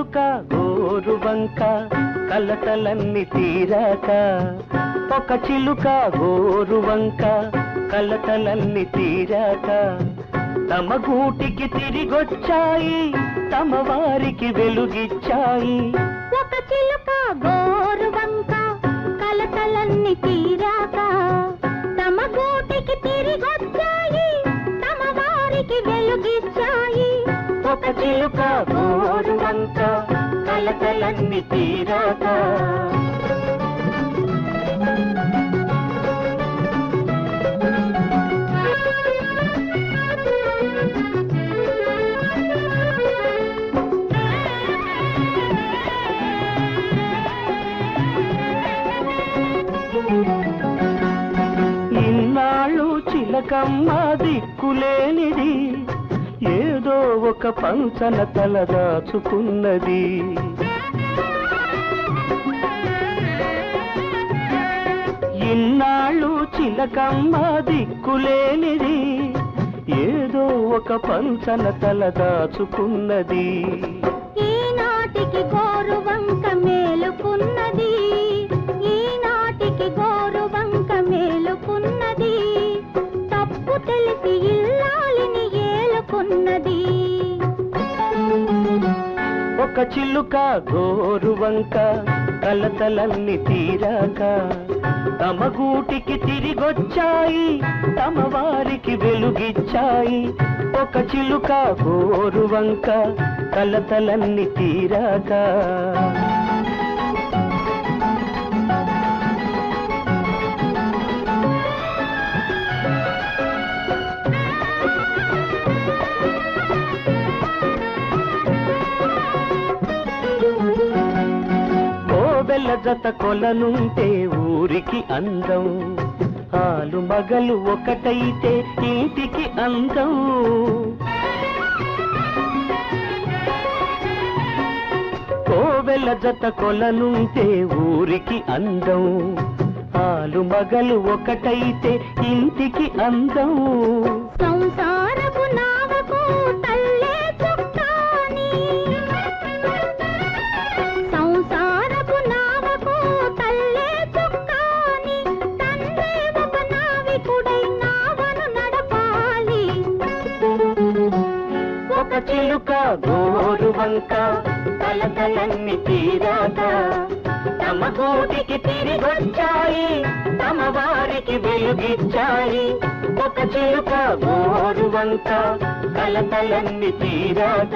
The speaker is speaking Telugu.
చిలుక గోరువంక కలతలన్నీ తీరాక ఒక చిలుక గోరువంక కలతలన్నీ తీరాక తమ గూటికి తిరిగొచ్చాయి తమ వారికి వెలుగిచ్చాయి ఒక చిలుక గోరువంక కలతలన్నీ తీరాక తమ గూటికి తిరిగొచ్చాయి తమ వారికి వెలుగిచ్చాయి ఒక చిలుక గోరువంక కలతలన్నీ తీరాక ఇన్నాళ్ళు చిలకమ్మ దిక్కులేనిది ఏదో ఒక పంచన తలదాచుకున్నది ఇన్నాళ్ళు చిలకమ్మ దిక్కులేనిది ఏదో ఒక పంచన తలదాచుకున్నది ఈనాటికి గోరువంక మేలుకున్నది ఈనాటికి గోరువంక మేలుకున్నది తప్పు తెలిసి ఇల్లాలిని ఏలుకున్నది ఒక చిలుక గోరువంక కలతలన్నీ తీరాక తమ గూటికి తిరిగొచ్చాయి తమ వారికి వెలుగిచ్చాయి ఒక చిలుక గోరువంక కలతలన్నీ తీరాక కోవెల జత కొలనుంటే ఊరికి అందం ఆలు మగలు ఒకటైతే ఇంటికి అందం కోవెల జత కొలనుంటే ఊరికి అందం ఆలు మగలు ఒకటైతే ఇంటికి అందం సంసారపు నావకు తల్లే చుక్కాని సంసారపు నావకు తల్లే చుక్కాని తండ్రి ఒక నావికుడై నావను నడపాలి ఒక చిలుక గోరువంక కలతలన్నీ తీరాక తమ గూటికి తిరిగొచ్చాయి తమ వారికి వెలుగిచ్చాయి ఒక చిలుక గోరువంక కలతలన్నీ తీరాక